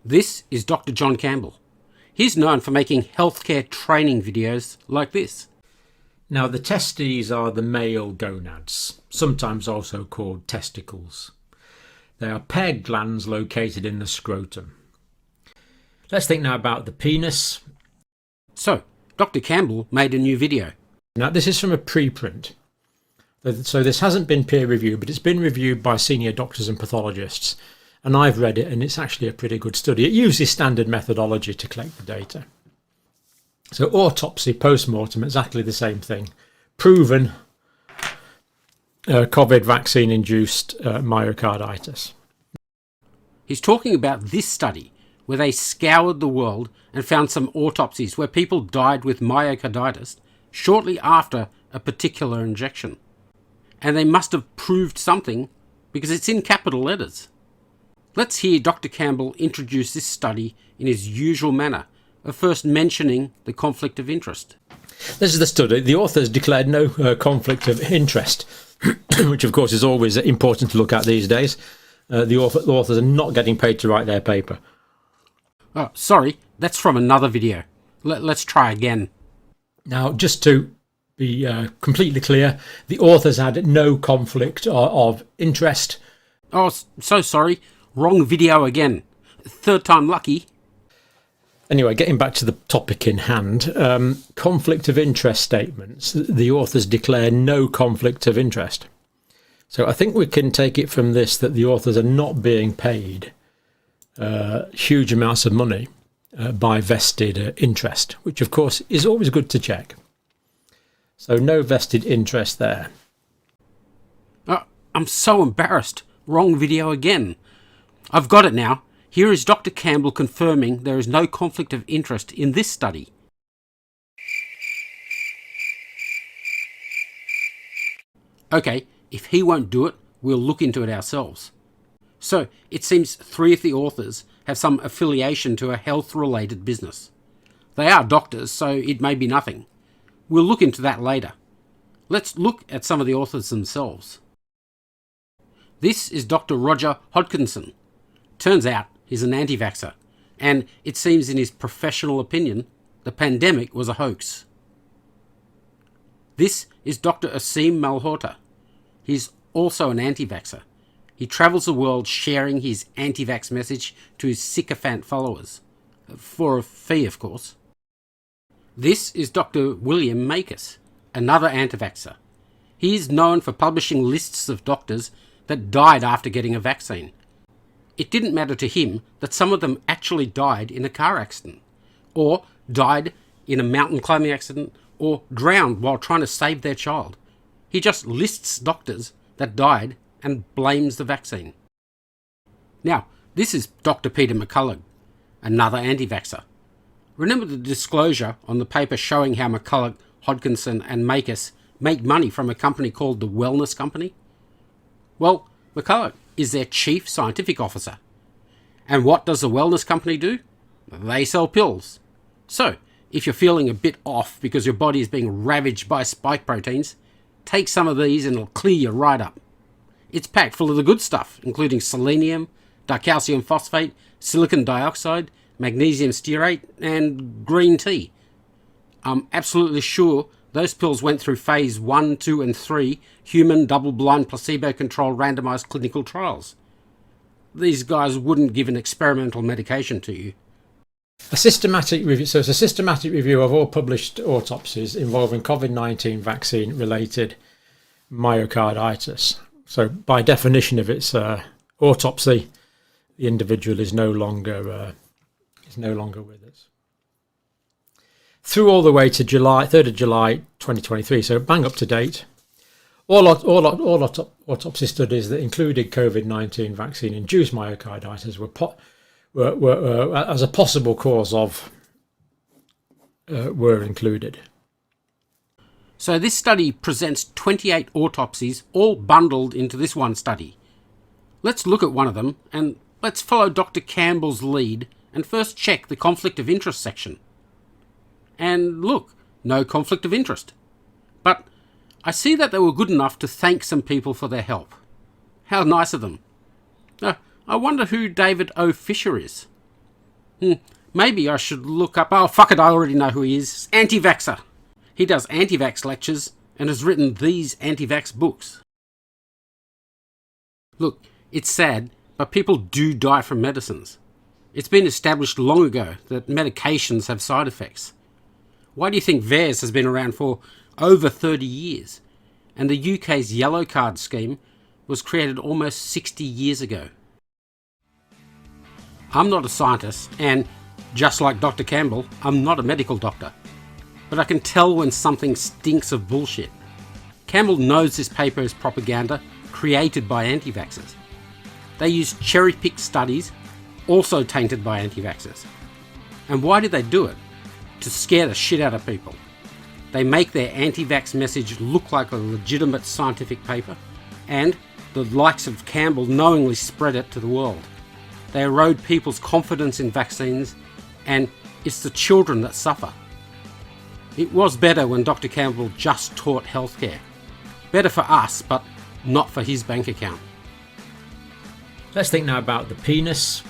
This is Dr. John Campbell. He's known for making healthcare training videos like this. Now, the testes are the male gonads, sometimes also called testicles. They are paired glands located in the scrotum. Let's think now about the penis. So, Dr. Campbell made a new video. Now, this is from a preprint. So this hasn't been peer reviewed, but it's been reviewed by senior doctors and pathologists. And I've read it, and it's actually a pretty good study. It uses standard methodology to collect the data. So autopsy, post-mortem, exactly the same thing. Proven COVID vaccine-induced myocarditis. He's talking about this study where they scoured the world and found some autopsies where people died with myocarditis shortly after a particular injection. And they must have proved something because it's in capital letters. Let's hear Dr. Campbell introduce this study in his usual manner of first mentioning the conflict of interest. This is the study. The authors declared no conflict of interest, which of course is always important to look at these days. The authors are not getting paid to write their paper. Oh, sorry, that's from another video. Let's try again. Now, just to be completely clear, the authors had no conflict of interest. Oh, so sorry. Wrong video again. Third time lucky. Anyway, getting back to the topic in hand, conflict of interest statements. The authors declare no conflict of interest. So I think we can take it from this that the authors are not being paid huge amounts of money by vested interest, which of course is always good to check. So no vested interest there. I'm so embarrassed. Wrong video again. I've got it now. Here is Dr. Campbell confirming there is no conflict of interest in this study. Okay, if he won't do it, we'll look into it ourselves. So, it seems 3 of the authors have some affiliation to a health-related business. They are doctors, so it may be nothing. We'll look into that later. Let's look at some of the authors themselves. This is Dr. Roger Hodkinson. Turns out he's an anti-vaxxer, and it seems in his professional opinion, the pandemic was a hoax. This is Dr. Asim Malhotra. He's also an anti-vaxxer. He travels the world sharing his anti-vax message to his sycophant followers, for a fee, of course. This is Dr. William Makis, another anti-vaxxer. He is known for publishing lists of doctors that died after getting a vaccine. It didn't matter to him that some of them actually died in a car accident, or died in a mountain climbing accident, or drowned while trying to save their child. He just lists doctors that died and blames the vaccine. Now, this is Dr. Peter McCullough, another anti-vaxxer. Remember the disclosure on the paper showing how McCullough, Hodkinson and Makis make money from a company called the Wellness Company? Well, McCullough is their chief scientific officer. And what does the Wellness Company do? They sell pills. So, if you're feeling a bit off because your body is being ravaged by spike proteins, take some of these and it'll clear you right up. It's packed full of the good stuff, including selenium, dicalcium phosphate, silicon dioxide, magnesium stearate, and green tea. I'm absolutely sure those pills went through phase 1, 2 and 3 human double-blind placebo-controlled randomized clinical trials. These guys wouldn't give an experimental medication to you. A systematic review. So it's a systematic review of all published autopsies involving COVID-19 vaccine-related myocarditis. So by definition of its autopsy, the individual is no longer with us. Through all the way to July 3rd of July 2023, so bang up to date. All autopsy studies that included COVID-19 vaccine-induced myocarditis were as a possible cause of were included. So this study presents 28 autopsies, all bundled into this one study. Let's look at one of them, and let's follow Dr. Campbell's lead and first check the conflict of interest section. And look, no conflict of interest. But I see that they were good enough to thank some people for their help. How nice of them. I wonder who David O. Fisher is. Maybe I should look up... Oh, fuck it, I already know who he is. Anti-vaxxer. He does anti-vax lectures and has written these anti-vax books. Look, it's sad, but people do die from medicines. It's been established long ago that medications have side effects. Why do you think VAERS has been around for over 30 years? And the UK's yellow card scheme was created almost 60 years ago. I'm not a scientist, and just like Dr. Campbell, I'm not a medical doctor. But I can tell when something stinks of bullshit. Campbell knows this paper is propaganda created by anti-vaxxers. They use cherry-picked studies, also tainted by anti-vaxxers. And why did they do it? To scare the shit out of people. They make their anti-vax message look like a legitimate scientific paper, and the likes of Campbell knowingly spread it to the world. They erode people's confidence in vaccines, and it's the children that suffer. It was better when Dr. Campbell just taught healthcare. Better for us, but not for his bank account. Let's think now about the penis,